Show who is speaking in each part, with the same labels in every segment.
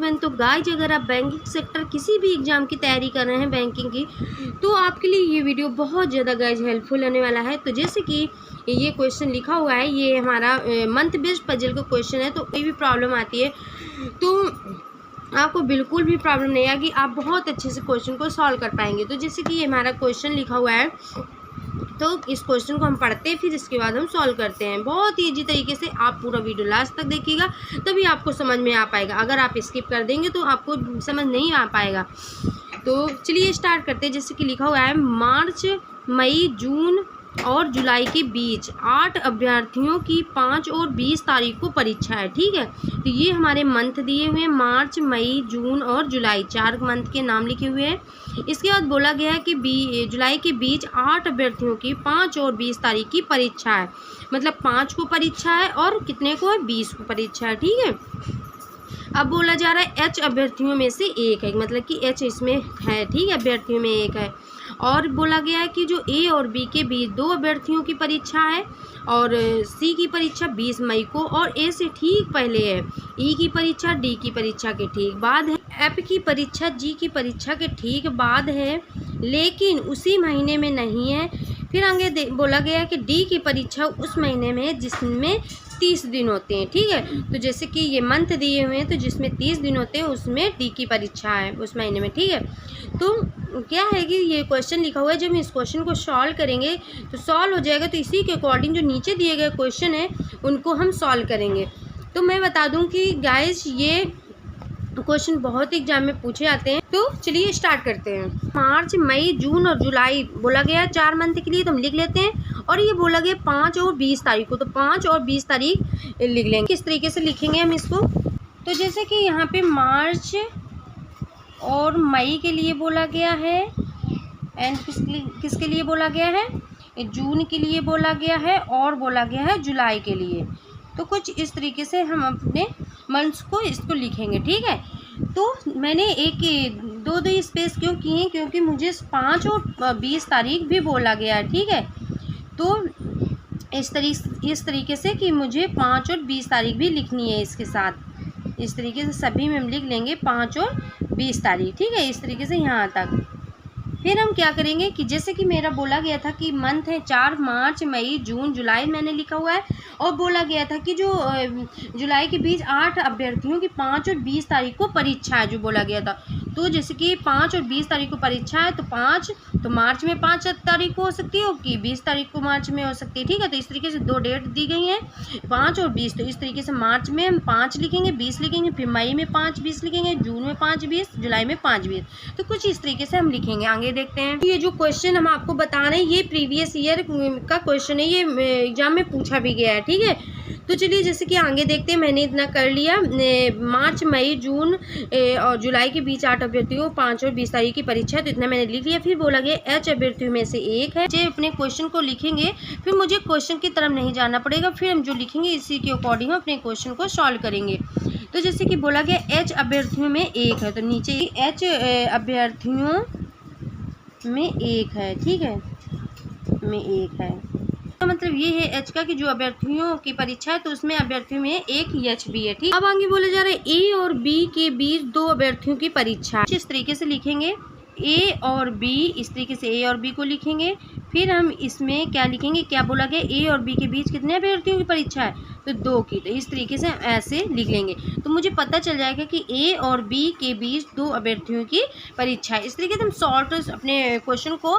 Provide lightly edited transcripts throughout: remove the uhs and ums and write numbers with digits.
Speaker 1: बहन। तो गाइज अगर आप बैंकिंग सेक्टर किसी भी एग्ज़ाम की तैयारी कर रहे हैं बैंकिंग की, तो आपके लिए ये वीडियो बहुत ज़्यादा गाइज हेल्पफुल होने वाला है। तो जैसे कि ये क्वेश्चन लिखा हुआ है, ये हमारा मंथ बेस्ड पजल का क्वेश्चन है। तो कोई भी प्रॉब्लम आती है तो आपको बिल्कुल भी प्रॉब्लम नहीं आएगी, आप बहुत अच्छे से क्वेश्चन को सॉल्व कर पाएंगे। तो जैसे कि ये हमारा क्वेश्चन लिखा हुआ है, तो इस क्वेश्चन को हम पढ़ते हैं, फिर इसके बाद हम सॉल्व करते हैं। बहुत ईजी तरीके से आप पूरा वीडियो लास्ट तक देखिएगा, तभी आपको समझ में आ पाएगा। अगर आप स्किप कर देंगे तो आपको समझ नहीं आ पाएगा। तो चलिए स्टार्ट करते हैं। जैसे कि लिखा हुआ है, मार्च, मई, जून और जुलाई के बीच 8 अभ्यर्थियों की 5 और 20 तारीख को परीक्षा है। ठीक है, तो ये हमारे मंथ दिए हुए हैं, मार्च, मई, जून और जुलाई, 4 मंथ के नाम लिखे हुए हैं। इसके बाद बोला गया है कि जुलाई के बीच 8 अभ्यर्थियों की 5 और 20 तारीख की परीक्षा है। मतलब 5 को परीक्षा है और कितने को है, 20 को परीक्षा है। ठीक है, अब बोला जा रहा है H अभ्यर्थियों में से एक है, मतलब कि H इसमें है। ठीक है, अभ्यर्थियों में एक है। और बोला गया है कि जो A और B के बीच 2 अभ्यर्थियों की परीक्षा है और C की परीक्षा 20 मई को और A से ठीक पहले है। E की परीक्षा D की परीक्षा के ठीक बाद है। F की परीक्षा G की परीक्षा के ठीक बाद है, लेकिन उसी महीने में नहीं है। फिर आगे बोला गया है कि D की परीक्षा उस महीने में है जिसमें 30 दिन होते हैं। ठीक है, तो जैसे कि ये मंथ दिए हुए हैं, तो जिसमें 30 दिन होते हैं उसमें डी की परीक्षा है उस महीने में। ठीक है, तो क्या है कि ये क्वेश्चन लिखा हुआ है, जब हम इस क्वेश्चन को सॉल्व करेंगे तो सॉल्व हो जाएगा। तो इसी के अकॉर्डिंग जो नीचे दिए गए क्वेश्चन है उनको हम सॉल्व करेंगे। तो मैं बता दूं कि गाइस ये क्वेश्चन बहुत एग्जाम में पूछे आते हैं। तो चलिए स्टार्ट करते हैं। मार्च, मई, जून और जुलाई बोला गया 4 मंथ के लिए, तो हम लिख लेते हैं। और ये बोला गया 5 और 20 तारीख को, तो 5 और 20 तारीख लिख लेंगे। किस तरीके से लिखेंगे हम इसको, तो जैसे कि यहाँ पे मार्च और मई के लिए बोला गया है, एंड किसके लिए बोला गया है, जून के लिए बोला गया है, और बोला गया है जुलाई के लिए। तो कुछ इस तरीके से हम अपने मंथ्स को इसको लिखेंगे। ठीक है, तो मैंने दो स्पेस क्यों किए हैं, क्योंकि मुझे 5 और 20 तारीख भी बोला गया है। ठीक है, तो इस तरीके से कि मुझे 5 और 20 तारीख भी लिखनी है इसके साथ। इस तरीके से सभी में हम लिख लेंगे 5 और 20 तारीख। ठीक है, इस तरीके से यहाँ तक। फिर हम क्या करेंगे कि जैसे कि मेरा बोला गया था कि मंथ है 4, मार्च, मई, जून, जुलाई मैंने लिखा हुआ है। और बोला गया था कि जो जुलाई के बीच 8 अभ्यर्थियों की 5 और 20 तारीख को परीक्षा है, जो बोला गया था। तो जैसे कि 5 और 20 तारीख को परीक्षा है, तो 5 तो मार्च में 5 तारीख को हो सकती है, कि 20 तारीख को मार्च में हो सकती है। ठीक है, तो इस तरीके से 2 डेट दी गई हैं, 5 और 20। तो इस तरीके से मार्च में हम 5 लिखेंगे, 20 लिखेंगे, फिर मई में 5, 20 लिखेंगे, जून में 5, 20, जुलाई में 5, 20। तो कुछ इस तरीके से हम लिखेंगे। आगे देखते हैं। ये जो क्वेश्चन हम आपको बता रहे हैं, ये प्रीवियस ईयर का क्वेश्चन है, ये एग्जाम में पूछा भी गया है। ठीक है, तो चलिए जैसे कि आगे देखते हैं। मैंने इतना कर लिया, मार्च, मई, जून और जुलाई के बीच 8 अभ्यर्थियों 5 और 20 तारीख की परीक्षा है, तो इतना मैंने लिख लिया। फिर बोला गया H अभ्यर्थियों में से एक है। जो अपने क्वेश्चन को लिखेंगे, फिर मुझे क्वेश्चन की तरफ नहीं जाना पड़ेगा, फिर हम जो लिखेंगे इसी के अकॉर्डिंग हम अपने क्वेश्चन को सॉल्व करेंगे। तो जैसे कि बोला गया H अभ्यर्थियों में एक है, तो नीचे H अभ्यर्थियों में एक है। ठीक है, में एक है, तो मतलब ये है H का कि जो अभ्यर्थियों की परीक्षा है, तो उसमें अभ्यर्थियों में एक H भी है। ठीक, अब आगे बोले जा रहे हैं A और B के बीच 2 अभ्यर्थियों की परीक्षा है। इस तरीके से लिखेंगे A और B, इस तरीके से A और B को लिखेंगे। फिर हम इसमें क्या लिखेंगे, क्या बोला गया, A और B के बीच कितने अभ्यर्थियों की परीक्षा है, तो 2 की। तो इस तरीके से ऐसे लिख लेंगे, तो मुझे पता चल जाएगा कि A और B के बीच 2 अभ्यर्थियों की परीक्षा है। इस तरीके से हम शॉर्ट अपने क्वेश्चन को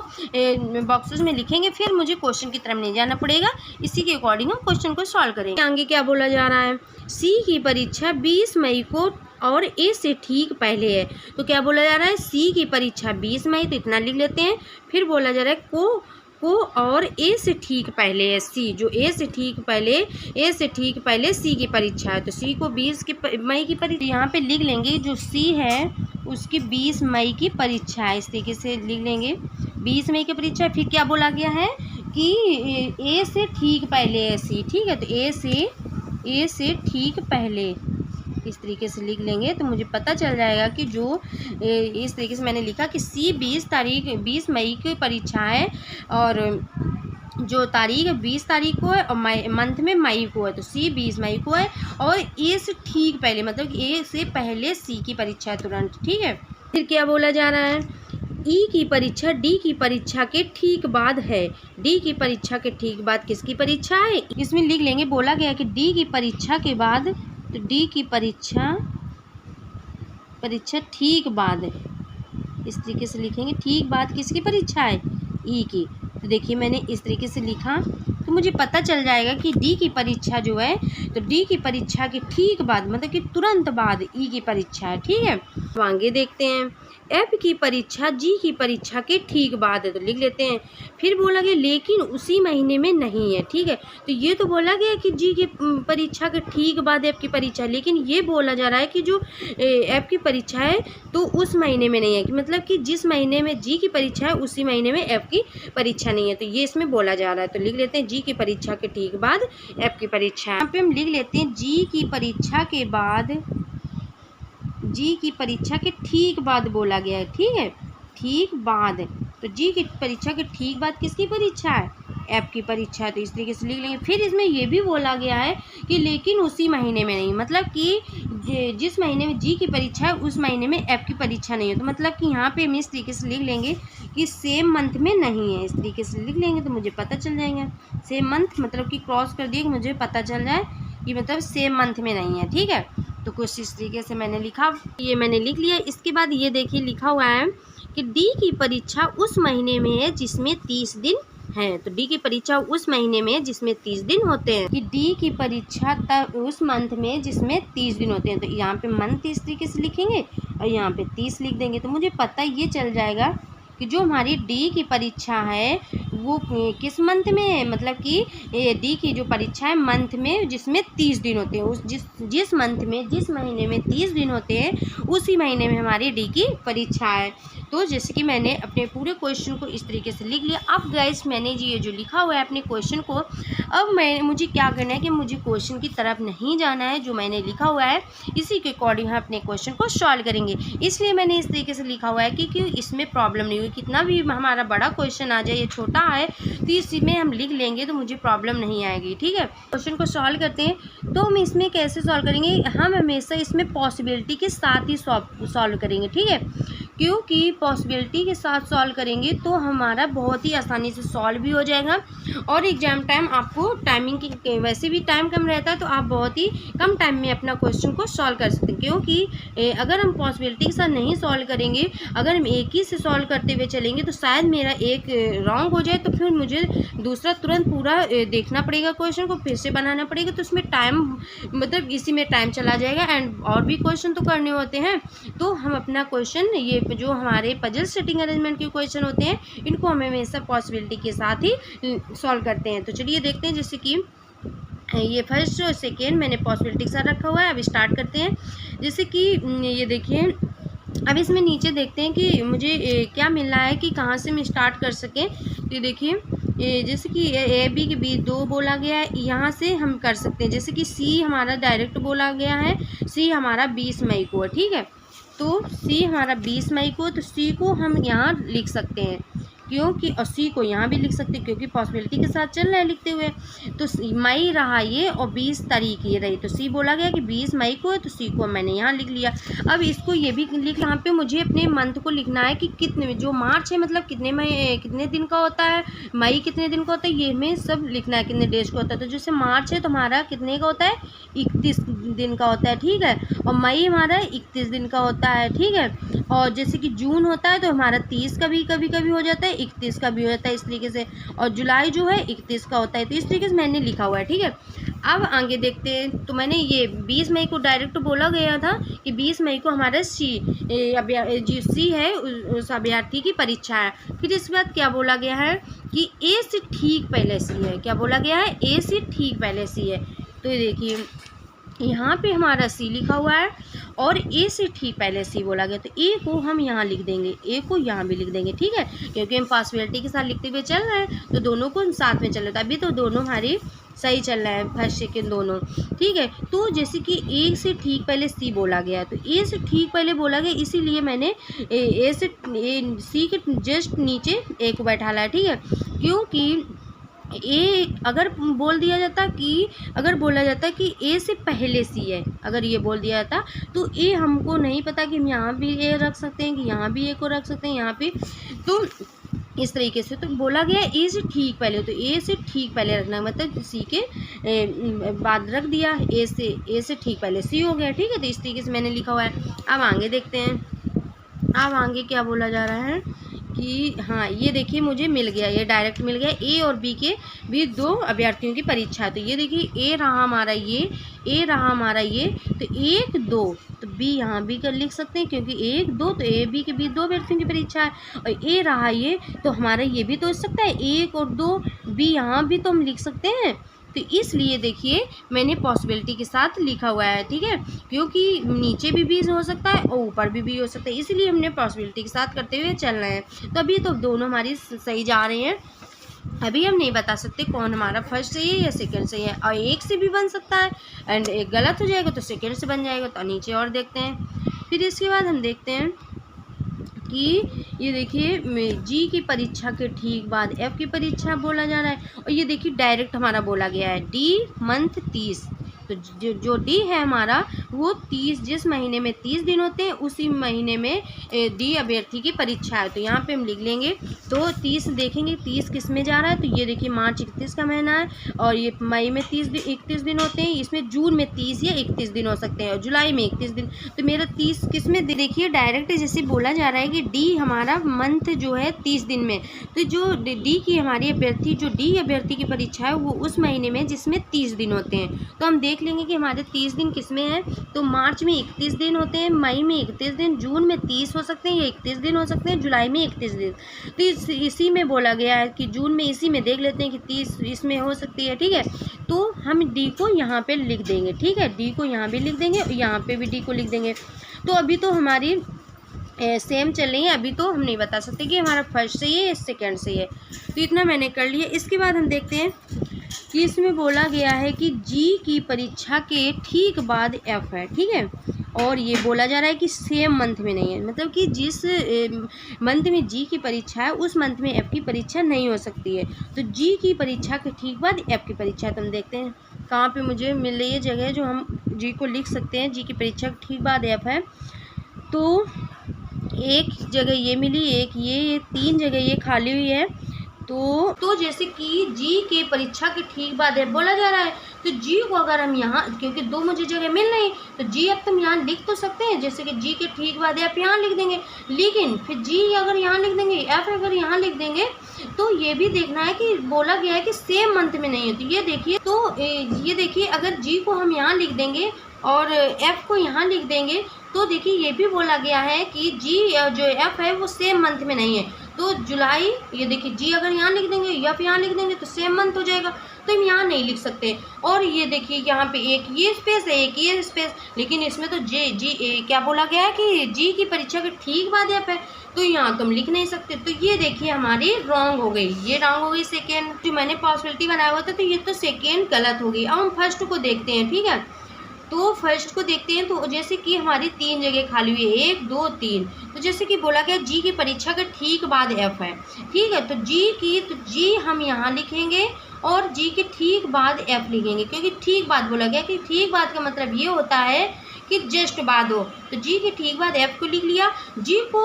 Speaker 1: बॉक्सेस में लिखेंगे, फिर मुझे क्वेश्चन की तरफ नहीं जाना पड़ेगा, इसी के अकॉर्डिंग हम क्वेश्चन को सॉल्व करेंगे। आगे क्या बोला जा रहा है, C की परीक्षा 20 मई को और A से ठीक पहले है। तो क्या बोला जा रहा है, C की परीक्षा 20 मई, तो इतना लिख लेते हैं। फिर बोला जा रहा है को और A से ठीक पहले है C, जो A से ठीक पहले C की परीक्षा है, तो C को 20 मई की परीक्षा यहाँ पे लिख लेंगे। जो C है उसकी 20 मई की परीक्षा है, इस तरीके से लिख लेंगे 20 मई की परीक्षा है। फिर क्या बोला गया है कि A से ठीक पहले है C। ठीक है, तो A से ठीक पहले इस तरीके से लिख लेंगे, तो मुझे पता चल जाएगा कि जो इस तरीके से मैंने लिखा कि C 20 मई की परीक्षा है और जो तारीख है 20 तारीख को है और मंथ में मई को है, तो सी 20 मई को है और ए से ठीक पहले, मतलब ए से पहले सी की परीक्षा है तुरंत, ठीक है। फिर क्या बोला जा रहा है, ई की परीक्षा डी की परीक्षा के ठीक बाद है। डी की परीक्षा के ठीक बाद किसकी परीक्षा है, इसमें लिख लेंगे, बोला गया कि डी की परीक्षा के बाद, तो डी की परीक्षा ठीक बाद है, इस तरीके से लिखेंगे, ठीक बाद किसकी परीक्षा है, ई की। तो देखिए मैंने इस तरीके से लिखा तो मुझे पता चल जाएगा कि डी की परीक्षा जो है, तो डी की परीक्षा के ठीक बाद मतलब कि तुरंत बाद ई की परीक्षा है, ठीक है। तो आगे देखते हैं, एफ की परीक्षा जी की परीक्षा के ठीक बाद है, तो लिख लेते हैं। फिर बोला गया लेकिन उसी महीने में नहीं है, ठीक है। तो ये तो बोला गया कि जी की परीक्षा के ठीक बाद एफ की परीक्षा, लेकिन ये बोला जा रहा है कि जो एफ की परीक्षा है तो उस महीने में नहीं है, कि मतलब कि जिस महीने में जी की परीक्षा है उसी महीने में एफ की परीक्षा नहीं है, तो ये इसमें बोला जा रहा है। तो लिख लेते हैं जी की परीक्षा के ठीक बाद एफ की परीक्षा। यहाँ पे हम लिख लेते हैं जी की परीक्षा के बाद, जी की परीक्षा के ठीक बाद बोला गया है, ठीक है, ठीक बाद। तो जी की परीक्षा के ठीक बाद किसकी परीक्षा है, एफ की परीक्षा है, तो इस तरीके से लिख लेंगे। फिर इसमें ये भी बोला गया है कि लेकिन उसी महीने में नहीं, मतलब कि जिस महीने में जी की परीक्षा है उस महीने में एफ की परीक्षा नहीं है, तो मतलब कि यहाँ पे हम इस तरीके से लिख लेंगे कि सेम मंथ में नहीं है, इस तरीके से लिख लेंगे तो मुझे पता चल जाएगा। सेम मंथ मतलब कि क्रॉस कर दिए कि मुझे पता चल जाए कि मतलब सेम मंथ में नहीं है, ठीक है। तो कुछ इस तरीके से मैंने लिखा, ये मैंने लिख लिया। इसके बाद ये देखिए लिखा हुआ है कि डी की परीक्षा उस महीने में है जिसमें 30 दिन है, तो डी की परीक्षा उस महीने में जिसमें 30 दिन होते हैं, कि डी की परीक्षा तब उस मंथ में जिसमें 30 दिन होते हैं। तो यहाँ पे मंथ इस तरीके से लिखेंगे और यहाँ पे 30 लिख देंगे, तो मुझे पता ये चल जाएगा कि जो हमारी डी की परीक्षा है वो किस मंथ में है, मतलब कि डी की जो परीक्षा है मंथ में जिसमें 30 दिन होते हैं, उस जिस मंथ में जिस महीने में 30 दिन होते हैं उसी महीने में हमारी डी की परीक्षा है। तो जैसे कि मैंने अपने पूरे क्वेश्चन को इस तरीके से लिख लिया। अब गाइस मैंने ये जो लिखा हुआ है अपने क्वेश्चन को, अब मुझे क्या करना है कि मुझे क्वेश्चन की तरफ नहीं जाना है, जो मैंने लिखा हुआ है इसी के अकॉर्डिंग हम अपने क्वेश्चन को सॉल्व करेंगे। इसलिए मैंने इस तरीके से लिखा हुआ है कि इसमें प्रॉब्लम नहीं हुई, कितना भी हमारा बड़ा क्वेश्चन आ जाए, ये छोटा है तो इसमें हम लिख लेंगे तो मुझे प्रॉब्लम नहीं आएगी, ठीक है। क्वेश्चन को सॉल्व करते हैं, तो हम इसमें कैसे सॉल्व करेंगे, हम हमेशा इसमें पॉसिबिलिटी के साथ ही सॉल्व करेंगे, ठीक है, क्योंकि पॉसिबिलिटी के साथ सॉल्व करेंगे तो हमारा बहुत ही आसानी से सॉल्व भी हो जाएगा। और एग्जाम टाइम आपको टाइमिंग की वैसे भी टाइम कम रहता है, तो आप बहुत ही कम टाइम में अपना क्वेश्चन को सॉल्व कर सकते हैं। क्योंकि अगर हम पॉसिबिलिटी के साथ नहीं सॉल्व करेंगे, अगर हम एक ही से सॉल्व करते हुए चलेंगे तो शायद मेरा एक रॉन्ग हो जाए, तो फिर मुझे दूसरा तुरंत पूरा देखना पड़ेगा, क्वेश्चन को फिर से बनाना पड़ेगा, तो उसमें टाइम मतलब इसी में टाइम चला जाएगा। एंड और भी क्वेश्चन तो करने होते हैं, तो हम अपना क्वेश्चन ये जो हमारे पजल सेटिंग अरेंजमेंट के क्वेश्चन होते हैं इनको हम हमेशा पॉसिबिलिटी के साथ ही सॉल्व करते हैं। तो चलिए देखते हैं, जैसे कि ये फर्स्ट और सेकेंड मैंने पॉसिबिलिटी के साथ रखा हुआ है। अब स्टार्ट करते हैं, जैसे कि ये देखिए, अब इसमें नीचे देखते हैं कि मुझे क्या मिल रहा है कि कहाँ से हम स्टार्ट कर सकें। तो ये देखिए, जैसे कि ए बी के बीच 2 बोला गया है, यहाँ से हम कर सकते हैं। जैसे कि सी हमारा डायरेक्ट बोला गया है, सी हमारा 20 मई को है, ठीक है, तो सी हमारा 20 मई को, तो सी को हम यहाँ लिख सकते हैं, क्योंकि और सी को यहाँ भी लिख सकते हैं क्योंकि पॉसिबिलिटी के साथ चल रहा है लिखते हुए। तो मई रहा ये और 20 तारीख ये रही, तो सी बोला गया कि 20 मई को है, तो सी को मैंने यहाँ लिख लिया। अब इसको ये भी लिख, यहाँ पे मुझे अपने मंथ को लिखना है कि कितने, जो मार्च है मतलब कितने दिन का होता है, मई कितने दिन का होता है, ये हमें सब लिखना है कितने डेज का होता है। तो जैसे मार्च है तो हमारा कितने का होता है, 31 दिन का होता है, ठीक है, और मई हमारा 31 दिन का होता है, ठीक है, और जैसे कि जून होता है तो हमारा 30 का भी कभी हो जाता है, 31 का भी हो जाता है, इस तरीके से, और जुलाई जो है 31 का होता है। तो इस तरीके से मैंने लिखा हुआ है, ठीक है। अब आगे देखते हैं, तो मैंने ये 20 मई को डायरेक्ट बोला गया था कि 20 मई को हमारा सी है उस अभ्यर्थी की परीक्षा है। फिर इसके बाद क्या बोला गया है कि ए से ठीक पहले सी है, क्या बोला गया है, ए से ठीक पहले सी है। तो ये देखिए यहाँ पे हमारा सी लिखा हुआ है और ए से ठीक पहले सी बोला गया, तो ए को हम यहाँ लिख देंगे, ए को यहाँ भी लिख देंगे, ठीक है, क्योंकि हम पॉसिबिलिटी के साथ लिखते हुए चल रहे हैं तो दोनों को साथ में चल रहा था। अभी तो दोनों हमारी सही चल रहा है, फर्स्ट सेकेंड दोनों, ठीक है। तो जैसे कि ए से ठीक पहले सी बोला गया, तो ए से ठीक पहले बोला गया, इसीलिए मैंने सी के जस्ट नीचे ए को बैठाला है, ठीक है, क्योंकि ए अगर बोल दिया जाता कि अगर बोला जाता कि ए से पहले सी है, अगर ये बोल दिया जाता तो ए हमको नहीं पता कि हम यहाँ भी ए रख सकते हैं, कि यहाँ भी ए को रख सकते हैं, यहाँ पे तो इस तरीके से तो बोला गया ए से ठीक पहले, तो ए से ठीक पहले रखना मतलब सी के बाद रख दिया, ए से ठीक पहले सी हो गया। ठीक है, तो इस तरीके से मैंने लिखा हुआ है। अब आगे देखते हैं, अब आगे क्या बोला जा रहा है कि हाँ ये देखिए मुझे मिल गया, ये डायरेक्ट मिल गया। ए और बी के भी 2 अभ्यर्थियों की परीक्षा है, तो ये देखिए ए रहा हमारा ये, ए रहा हमारा ये, तो 1 2 तो बी यहाँ भी कर लिख सकते हैं क्योंकि 1 2 तो ए बी के बीच 2 अभ्यर्थियों की परीक्षा है। और ए रहा ये तो हमारा ये भी तो हो सकता है 1 और 2 बी यहाँ भी तो हम लिख सकते हैं। तो इसलिए देखिए मैंने पॉसिबिलिटी के साथ लिखा हुआ है। ठीक है, क्योंकि नीचे भी हो सकता है और ऊपर भी हो सकता है, इसलिए हमने पॉसिबिलिटी के साथ करते हुए चलना है। तो अभी तो दोनों हमारी सही जा रहे हैं। अभी हम नहीं बता सकते कौन हमारा फर्स्ट सही है या सेकंड सही है, और एक से भी बन सकता है एंड एक गलत हो जाएगा तो सेकंड से बन जाएगा। तो नीचे और देखते हैं, फिर इसके बाद हम देखते हैं कि ये देखिए जी की परीक्षा के ठीक बाद एफ की परीक्षा बोला जा रहा है, और ये देखिए डायरेक्ट हमारा बोला गया है डी मंथ 30। तो जो डी है हमारा वो 30, जिस महीने में 30 दिन होते हैं उसी महीने में डी अभ्यर्थी की परीक्षा है। तो यहाँ पे हम लिख लेंगे, तो 30 देखेंगे 30 किस में जा रहा है, तो ये देखिए मार्च 31 का महीना है, और ये मई में 31 दिन होते हैं, इसमें जून में 30 या 31 दिन हो सकते हैं, और जुलाई में 31 दिन। तो मेरा 30 किस में, देखिए डायरेक्ट जैसे बोला जा रहा है कि डी हमारा मंथ जो है 30 दिन में, तो जो डी की हमारी अभ्यर्थी, जो डी अभ्यर्थी की परीक्षा है वो उस महीने में जिसमें 30 दिन होते हैं। तो हम देख लेंगे कि हमारे 30 दिन किस में है, तो मार्च में 31 दिन होते हैं, मई में 31 दिन, जून में 30 हो सकते हैं या 31 दिन हो सकते हैं, जुलाई में 31 दिन। तो इसी में बोला गया है कि जून में, इसी में देख लेते हैं कि 30 इसमें हो सकती है। ठीक है, तो हम डी को यहाँ पे लिख देंगे। ठीक है, डी को यहाँ भी लिख देंगे और यहाँ पे भी डी को लिख देंगे। तो अभी तो हमारी सेम चल रही है, अभी तो हम नहीं बता सकते कि हमारा फर्स्ट सही है या सेकेंड सही है। तो इतना मैंने कर लिया। इसके बाद हम देखते हैं कि इसमें बोला गया है कि जी की परीक्षा के ठीक बाद एफ है। ठीक है, और ये बोला जा रहा है कि सेम मंथ में नहीं है, मतलब कि जिस मंथ में जी की परीक्षा है उस मंथ में एफ की परीक्षा नहीं हो सकती है। तो जी की परीक्षा के ठीक बाद एफ की परीक्षा है। तो हम देखते हैं कहाँ पे मुझे मिल रही है जगह जो हम जी को लिख सकते हैं, जी की परीक्षा के ठीक बाद एफ है। तो एक जगह ये मिली, एक ये 3 जगह ये खाली हुई है। तो जैसे कि जी के परीक्षा के ठीक बाद है बोला जा रहा है, तो जी को अगर हम यहाँ, क्योंकि 2 मुझे जगह मिल रही, तो जी अब तुम यहाँ लिख तो सकते हैं, जैसे कि जी के ठीक बाद एफ यहाँ लिख देंगे, लेकिन फिर जी अगर यहाँ लिख देंगे, एफ अगर यहाँ लिख देंगे, तो ये भी देखना है कि बोला गया है कि सेम मंथ में नहीं है। तो ये देखिए, तो ये देखिए अगर जी को हम यहाँ लिख देंगे और एफ को यहाँ लिख देंगे, तो देखिए ये भी बोला गया है कि जी जो एफ है वो सेम मंथ में नहीं है। तो जुलाई, ये देखिए जी अगर यहाँ लिख देंगे, एफ यहाँ लिख देंगे तो सेम मंथ हो जाएगा, तो हम यहाँ नहीं लिख सकते। और ये देखिए यहाँ पे एक ये स्पेस है, एक ये स्पेस, लेकिन इसमें तो क्या बोला गया है कि जी की परीक्षा के ठीक बाद एफ है, तो यहाँ तुम लिख नहीं सकते। तो ये देखिए हमारी रॉन्ग हो गई, ये रॉन्ग हो गई सेकेंड। जो मैंने पॉसिबिलिटी बनाया हुआ था तो ये तो सेकेंड गलत हो गई। अब हम फर्स्ट को देखते हैं। ठीक है, तो फर्स्ट को देखते हैं। तो जैसे कि हमारी 3 जगह खाली हुई है, 1 2 3। तो जैसे कि बोला गया जी की परीक्षा के ठीक बाद एफ है। ठीक है, तो जी हम यहाँ लिखेंगे और जी के ठीक बाद एफ लिखेंगे, क्योंकि ठीक बाद बोला गया कि ठीक बाद का मतलब ये होता है कि जस्ट बाद हो। तो जी के ठीक बाद एफ को लिख लिया। जी को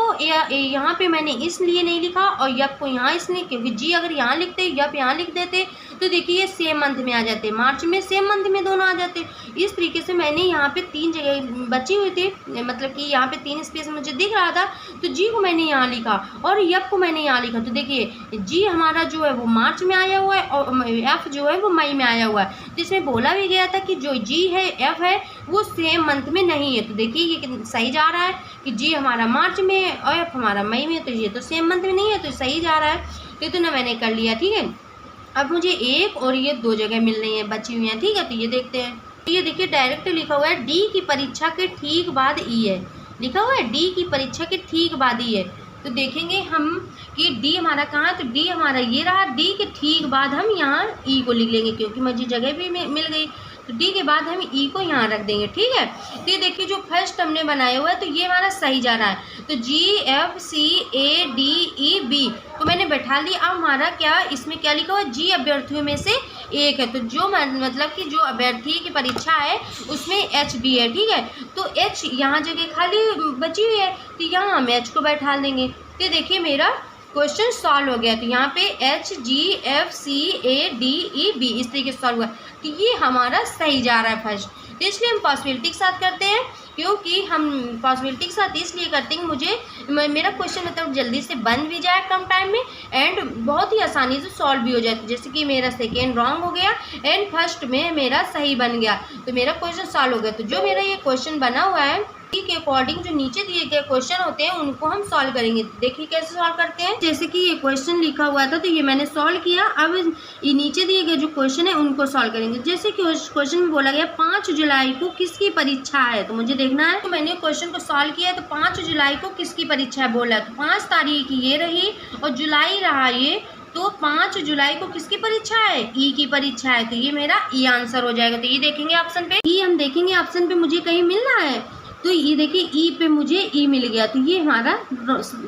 Speaker 1: यहाँ पे मैंने इसलिए नहीं लिखा और एफ को यहाँ इसलिए, क्योंकि जी अगर यहाँ लिखते एफ यहाँ लिख देते तो देखिए ये सेम मंथ में आ जाते, मार्च में सेम मंथ में दोनों आ जाते। इस तरीके से मैंने यहाँ पे 3 जगह बची हुई थी, मतलब कि यहाँ पे 3 स्पेस मुझे दिख रहा था, तो जी को मैंने यहाँ लिखा और एफ को मैंने यहाँ लिखा। तो देखिए जी हमारा जो है वो मार्च में आया हुआ है और एफ जो है वो मई में आया हुआ है। तो इसमें बोला भी गया था कि जो जी है एफ है वो सेम मंथ में नहीं है। तो देखिए ये सही जा रहा है कि जी हमारा मार्च में और एफ हमारा मई में, तो ये तो सेम मंथ में नहीं है, तो सही जा रहा है। तो इतना मैंने कर लिया। ठीक है, अब मुझे एक और ये 2 जगह मिल रही हैं, बची हुई हैं। ठीक है, तो ये देखते हैं। तो ये देखिए डायरेक्ट लिखा हुआ है डी की परीक्षा के ठीक बाद ई है, लिखा हुआ है डी की परीक्षा के ठीक बाद ई है। तो देखेंगे हम कि डी हमारा कहाँ है, तो डी हमारा ये रहा, डी के ठीक बाद हम यहाँ ई को लिख लेंगे, क्योंकि मुझे जगह भी मिल गई। तो डी के बाद हम ई को यहाँ रख देंगे, ठीक है। तो ये देखिए जो फर्स्ट हमने बनाया हुआ है तो ये हमारा सही जा रहा है। तो GFCADEB तो मैंने बैठा ली। अब हमारा क्या इसमें क्या लिखा हुआ है, जी अभ्यर्थियों में से एक है, तो जो मतलब कि जो अभ्यर्थी की परीक्षा है उसमें एच भी है, ठीक है। तो एच यहाँ जगह खाली बची हुई है तो यहाँ हम एच को बैठा देंगे। तो देखिए मेरा क्वेश्चन सॉल्व हो गया। तो यहाँ पे HGFCADEB इस तरीके से सॉल्व हुआ। तो ये हमारा सही जा रहा है फर्स्ट। तो इसलिए हम पॉसिबिलिटी के साथ करते हैं, क्योंकि हम पॉसिबिलिटी के साथ इसलिए करते हैं मुझे मेरा क्वेश्चन मतलब जल्दी से बन भी जाए कम टाइम में एंड बहुत ही आसानी से सॉल्व भी हो जाए। जैसे कि मेरा सेकेंड रॉन्ग हो गया एंड फर्स्ट में मेरा सही बन गया, तो मेरा क्वेश्चन सॉल्व हो गया। तो जो मेरा ये क्वेश्चन बना हुआ है के अकॉर्डिंग जो नीचे दिए गए क्वेश्चन होते हैं उनको हम सॉल्व करेंगे। देखिए कैसे सॉल्व करते हैं। जैसे कि ये क्वेश्चन लिखा हुआ था तो ये मैंने सॉल्व किया। अब ये नीचे दिए गए जो क्वेश्चन है उनको सॉल्व करेंगे। जैसे कि क्वेश्चन में बोला गया 5 जुलाई को किसकी परीक्षा है, तो मुझे देखना है। तो मैंने क्वेश्चन को सॉल्व किया तो 5 जुलाई को किसकी परीक्षा है बोला, तो 5 तारीख ये रही और जुलाई रहा ये, तो 5 जुलाई को किसकी परीक्षा है, ई की परीक्षा है। तो ये मेरा ई आंसर हो जाएगा। तो ये देखेंगे ऑप्शन पे, ई हम देखेंगे ऑप्शन पे मुझे कहीं मिल रहा है, तो ये देखिए ई पे मुझे ई मिल गया, तो ये हमारा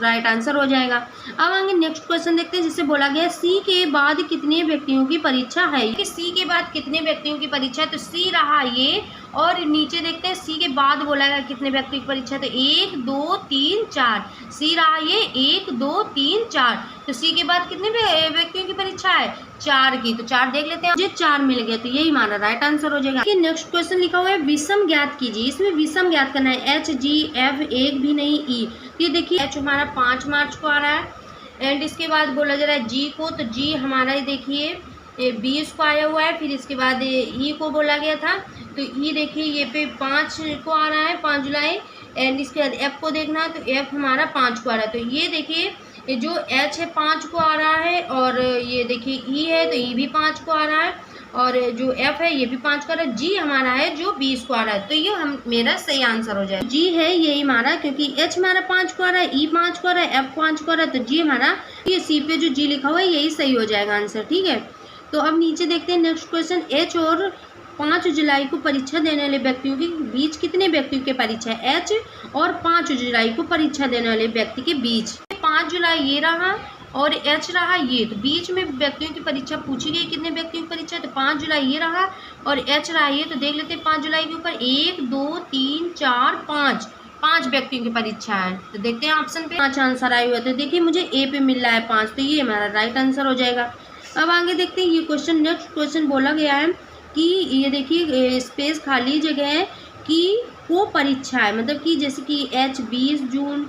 Speaker 1: राइट आंसर हो जाएगा। अब आगे नेक्स्ट क्वेश्चन देखते हैं, जिससे बोला गया सी के बाद कितने व्यक्तियों की परीक्षा है। कि सी के बाद कितने व्यक्तियों की परीक्षा है, तो सी रहा ये, और नीचे देखते हैं सी के बाद बोला गया कितने व्यक्तियों की परीक्षा है, तो 1 2 3 4 सी रहा ये 1 2 3 4। तो सी के बाद कितने व्यक्तियों की परीक्षा है, 4 की, तो 4 देख लेते हैं। मुझे 4 मिल गया, तो यही हमारा राइट आंसर हो जाएगा। नेक्स्ट क्वेश्चन लिखा हुआ है विषम ज्ञात कीजिए। इसमें विषम ज्ञात करना है, HGF एक भी नहीं ई। ये देखिए एच हमारा 5 मार्च को आ रहा है एंड इसके बाद बोला जा रहा है जी को, तो जी हमारा देखिए 20 को आया हुआ है। फिर इसके बाद ई को बोला गया था, तो ई देखिए ये पे 5 को आ रहा है, 5 जुलाई। एंड इसके बाद एफ को देखना है, तो एफ हमारा 5 को आ रहा है। तो ये देखिए ये जो एच है 5 को आ रहा है, और ये देखिए ई है तो ई भी 5 को आ रहा है, और जो एफ है ये भी 5 को आ रहा है। जी हमारा है जो 20 को आ रहा है, तो ये हम मेरा सही आंसर हो जाए। जी है यही हमारा, क्योंकि एच हमारा 5 को आ रहा है, ई 5 को आ रहा है, एफ 5 को आ रहा है, तो जी हमारा ये सी पे जो जी लिखा हुआ है यही सही हो जाएगा आंसर, ठीक है। तो अब नीचे देखते हैं नेक्स्ट क्वेश्चन, एच और 5 जुलाई को परीक्षा देने वाले व्यक्तियों के बीच कितने व्यक्तियों की परीक्षा है, एच और 5 जुलाई को परीक्षा देने वाले व्यक्ति के बीच। 5 जुलाई ये रहा और एच रहा ये, तो बीच में व्यक्तियों की परीक्षा पूछी गई कितने व्यक्तियों की परीक्षा है, तो 5 जुलाई ये रहा और एच रहा ये। तो देख लेते हैं 5 जुलाई के ऊपर 1 2 3 4 5 व्यक्तियों की परीक्षा है। तो देखते हैं ऑप्शन पे 5 आंसर आए हुए, तो देखिए मुझे ए पे मिल रहा है 5, तो ये हमारा राइट आंसर हो जाएगा। अब आगे देखते हैं ये क्वेश्चन, नेक्स्ट क्वेश्चन बोला गया है कि ये देखिए स्पेस खाली जगह है कि वो परीक्षा है, मतलब कि जैसे कि एच 20 जून,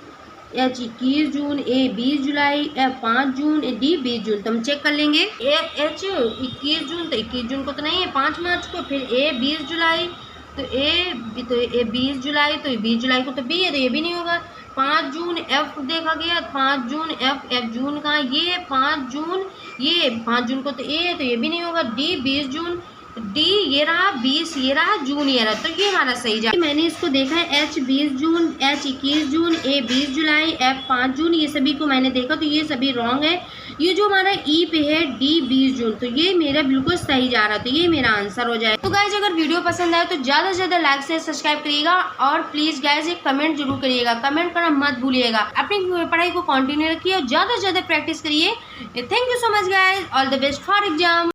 Speaker 1: एच 21 जून, ए 20 जुलाई, एफ 5 जून, डी 20 जून। तो हम चेक कर लेंगे, एच 21 जून तो 21 जून को तो नहीं है, 5 मार्च को, फिर ए 20 जुलाई तो ए 20 जुलाई, तो 20 जुलाई को तो बी है, तो ये भी नहीं होगा। 5 जून एफ देखा गया, 5 जून एफ जून कहाँ, ये 5 जून, ये 5 जून को तो ए है, तो ये भी नहीं होगा। डी 20 जून, डी ये रहा 20, ये रहा जून, ये रहा, तो ये हमारा सही जा। मैंने इसको देखा है एच 20 जून, एच 21 जून, ए 20 जुलाई, एफ 5 जून, ये सभी को मैंने देखा, तो ये सभी रॉन्ग है। ये जो हमारा ई पे है डी 20 जून, तो ये मेरा बिल्कुल सही जा रहा, तो ये मेरा आंसर हो जाए। तो गाइज अगर वीडियो पसंद आए तो ज़्यादा से ज़्यादा लाइक से सब्सक्राइब करिएगा और प्लीज़ गाइज एक कमेंट जरूर करिएगा, कमेंट करना मत भूलिएगा। अपनी पढ़ाई को कंटिन्यू रखिए और ज़्यादा से ज़्यादा प्रैक्टिस करिए। Thank you so much guys, all the best for exam.